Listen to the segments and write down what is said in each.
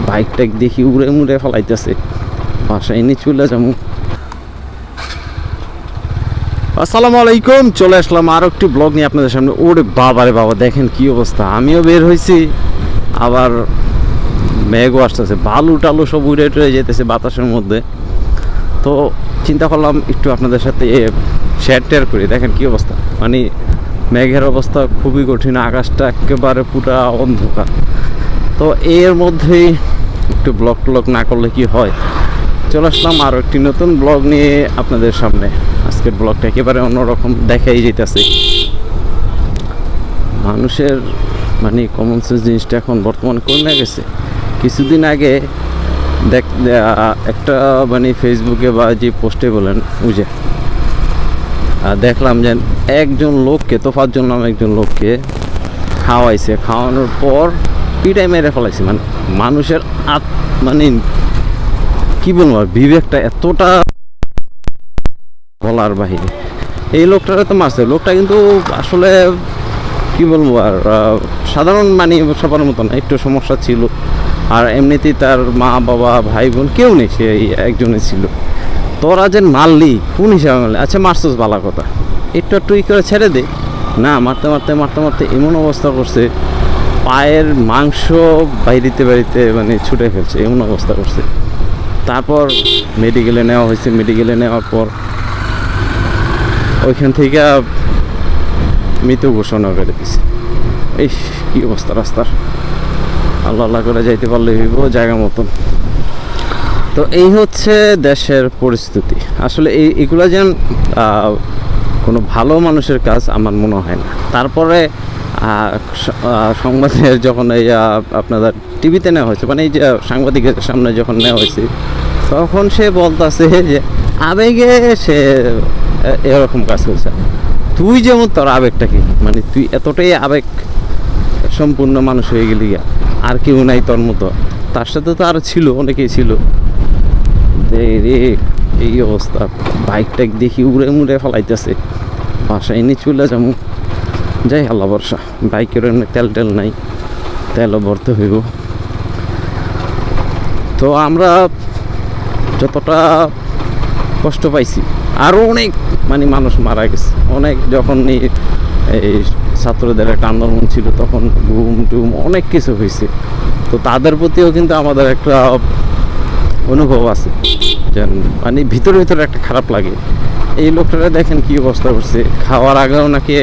বাইকটা দেখি উড়ে মুড়ে ফেলাইতেছে, বাসায় নিয়ে চলে যাবো। আসসালামু আলাইকুম, চলে আসলাম আরও একটি ব্লগ নিয়ে আপনাদের সামনে। ওরে বাবা রে বাবা, দেখেন কি অবস্থা। আমিও বের হয়েছি, আবার মেঘও আসতেছে, বালু টালু সব উড়ে টুড়ে যেতেছে বাতাসের মধ্যে। তো চিন্তা করলাম একটু আপনাদের সাথে শেয়ার করি। দেখেন কি অবস্থা, মানে মেঘের অবস্থা খুবই কঠিন, আকাশটা একেবারে পুরা অন্ধকার। তো এর মধ্যেই একটু ব্লগ ট্লগ না করলে কি হয়, চলে আসলাম আরও একটি নতুন ব্লগ নিয়ে আপনাদের সামনে। আজকের ব্লগটা একেবারে অন্যরকম দেখাই যেতেছে। মানুষের মানে কমন সেন্স জিনিসটা এখন বর্তমানে কমে গেছে। কিছুদিন আগে একটা মানে ফেসবুকে বা যে পোস্টে বলেন বুঝে দেখলাম যে একজন লোককে, তোফাজ্জল নামে একজন লোককে খাওয়াইছে, খাওয়ানোর পর পিটাই মেরে ফেলাইছে। মানে মানুষের মানে কি বলবো, বিবেকটা এতটা বলার বাহিরে। এই লোকটারে তো মারছে, লোকটা কিন্তু আসলে কি বলবো আর সাধারণ মানে সবার মতো না, একটু সমস্যা ছিল। আর এমনিতেই তার মা বাবা ভাই বোন কেউ নেই, সে একজনে ছিল। তোরা যে মারলি কোন হিসাবে মারলি? আচ্ছা মারছস বালা কথা, একটু একটু করে ছেড়ে দে না। মারতে মারতে মারতে মারতে এমন অবস্থা করছে, পায়ের মাংস বাইরিতে বাড়িতে মানে ছুটে ফেলছে, এমন অবস্থা করছে। তারপর মেডিকেলে নেওয়া হয়েছে, মেডিকেলে নেওয়ার পর ওইখান থেকে মৃত ঘোষণা করে দিছে। এই কী অবস্থা রাস্তার, আল্লাহ আল্লাহ করে যাইতে পারলে হইব জায়গা মতন। তো এই হচ্ছে দেশের পরিস্থিতি। আসলে এগুলো যেন কোনো ভালো মানুষের কাজ আমার মনে হয় না। তারপরে সংবাদের যখন এই আপনাদের টিভিতে নেওয়া হয়েছে, মানে এই যে সাংবাদিকের সামনে যখন নেওয়া হয়েছে, তখন সে বলতেছে যে আবেগে সে এরকম কাজ করছে। তুই যেমন তোর আবেগটা কি, মানে তুই এতটাই আবেগ সম্পূর্ণ মানুষ হয়ে গেলি, আর কেউ নাই তোর মতো। তার সাথে তো আরও ছিল, অনেকেই ছিল। রে এই অবস্থা, বাইকটা দেখি উড়ে মুড়ে ফেলাইতেছে, বাসায় নিয়ে চলে যাবো। যাই আল্লাহ ভরসা, বাইকের এমনি তেল নাই, তেলও ভরতে হইব। তো আমরা যতটা কষ্ট পাইছি, আরও অনেক মানে মানুষ মারা গেছে অনেক। যখন এই ছাত্রদের একটা আন্দোলন ছিল, তখন ঘুম টুম অনেক কিছু হয়েছে। তো তাদের প্রতিও কিন্তু আমাদের একটা অনুভব আছে, যে মানে ভিতরে ভিতরে একটা খারাপ লাগে। এই লোকটারা দেখেন কি অবস্থা করছে, খাওয়ার আগেও নাকি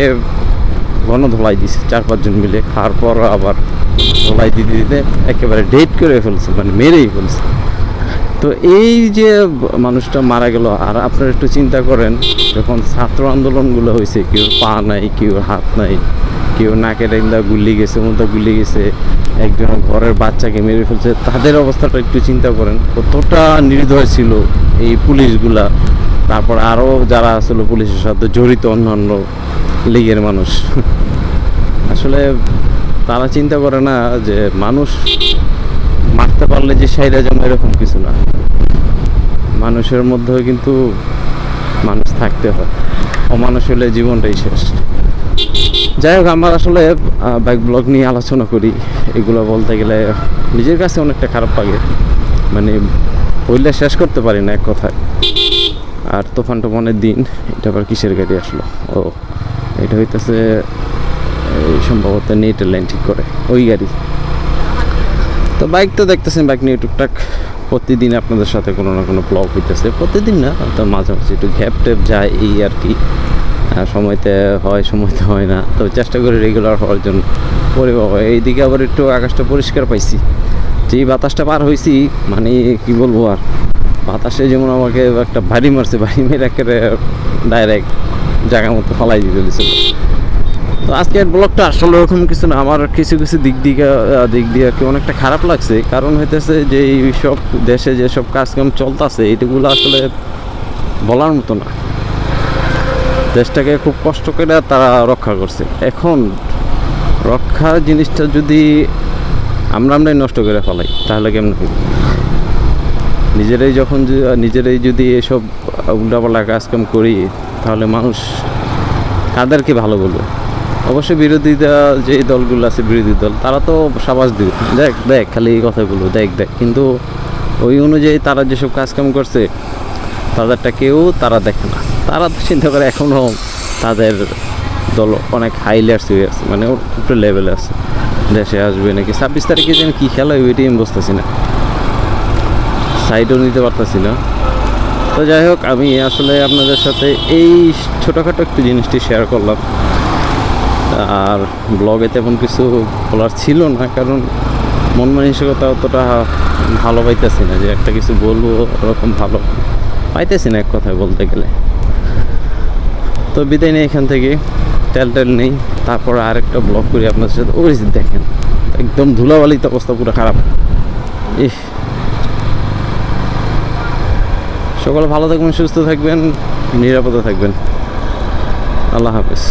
গণধোলাই দিছে 4-5 জন মিলে, খাওয়ার পর আবার ধোলাই দিতে দিতে একেবারে ডেট করে ফেলছে, মানে মেরেই ফেলছে। তো এই যে মানুষটা মারা গেল, আর আপনারা একটু চিন্তা করেন, যখন ছাত্র আন্দোলনগুলো হয়েছে, কেউ পা নাই, কেউ হাত নাই, কেউ নাকের একদা গুলি গেছে, মধ্যে গুলি গেছে, একজন ঘরের বাচ্চাকে মেরে ফেলছে, তাদের অবস্থাটা একটু চিন্তা করেন, কতটা নির্দয় ছিল এই পুলিশগুলা। তারপর আরও যারা আসলে পুলিশের সাথে জড়িত অন্যান্য লীগের মানুষ, আসলে তারা চিন্তা করে না যে মানুষ মারতে পারলে যে সাইরা যেমন এরকম কিছু না, মানুষের মধ্যেও কিন্তু মানুষ থাকতে হয়, অমানুষ হলে জীবনটাই শেষ। যাই হোক, আমার আসলে বাইক ব্লগ নিয়ে আলোচনা করি, এগুলো বলতে গেলে নিজের কাছে অনেকটা খারাপ লাগে, মানে বললে শেষ করতে পারি না এক কথায়। আর তুফান টুফানের দিন, এটা আবার কিসের গাড়ি আসলো? ও, এটা হইতেছে সম্ভবত নেটের লাইন ঠিক করে ওই গাড়ি। তো বাইক তো দেখতেছেন, বাইক নিয়ে টুকটাক প্রতিদিন আপনাদের সাথে কোনো না কোনো ব্লগ হইতেছে। প্রতিদিন না, তো মাঝে মাঝে একটু ঘ্যাপ ট্যাপ যায় এই আর কি। সময়তে হয়, সময়তে হয় না, তো চেষ্টা করি রেগুলার হওয়ার জন্য। পরিবার এইদিকে আবার একটু আকাশটা পরিষ্কার পাইছি, যেই বাতাসটা পার হয়েছি, মানে কি বলবো আর, বাতাসে যেমন আমাকে একটা ভারী মারছে, ভারী মেরে একেবারে ডাইরেক্ট জায়গা মতো ফালাই দিয়ে দিয়েছিল। তো আজকের ব্লগটা আসলে ওরকম কিছু না, আমার কিছু কিছু দিক দিয়ে আর কি অনেকটা খারাপ লাগছে। কারণ হইতেছে যে এইসব দেশে যেসব কাজকাম চলতেছে, এইগুলো আসলে বলার মতো না। দেশটাকে খুব কষ্ট করে তারা রক্ষা করছে। এখন রক্ষার জিনিসটা যদি আমরাই নষ্ট করে ফেলাই, তাহলে কেমন হবে? নিজেরাই যদি এসব উল্টাপাল্টা কাজকাম করি, তাহলে মানুষ কাদেরকে ভালো বলবে? অবশ্যই বিরোধীরা যে দলগুলো আছে, বিরোধী দল, তারা তো সাবাস দিবে, দেখ দেখ খালি এই কথাগুলো দেখ দেখ, কিন্তু ওই অনুযায়ী তারা যেসব কাজকাম করছে তাদেরটা কেউ তারা দেখে না। তারা তো চিন্তা করে এখনও তাদের দল অনেক হাই লেয়ার্স হয়ে আছে, মানে উপরে লেভেলে আছে, দেশে আসবে নাকি 26 তারিখে যেন কী খেলা হবে এটাই আমি বুঝতেছি না, সাইডও নিতে পারতেছি না। তো যাই হোক, আমি আসলে আপনাদের সাথে এই ছোটোখাটো একটু জিনিসটি শেয়ার করলাম। আর ব্লগে তেমন কিছু বলার ছিল না, কারণ মন মানসিকতা অতটা ভালো পাইতেছি না যে একটা কিছু বলবো, ওরকম ভালো পাইতেছি না এক কথায় বলতে গেলে। তো বিদায় নেই এখান থেকে, তেল নেই, তারপর আরেকটা ব্লগ করি আপনাদের সাথে। ওই দেখেন একদম ধুলাবালিতে অবস্থা পুরো খারাপ। ইস, সকলে ভালো থাকবেন, সুস্থ থাকবেন, নিরাপদে থাকবেন। আল্লাহ হাফেজ।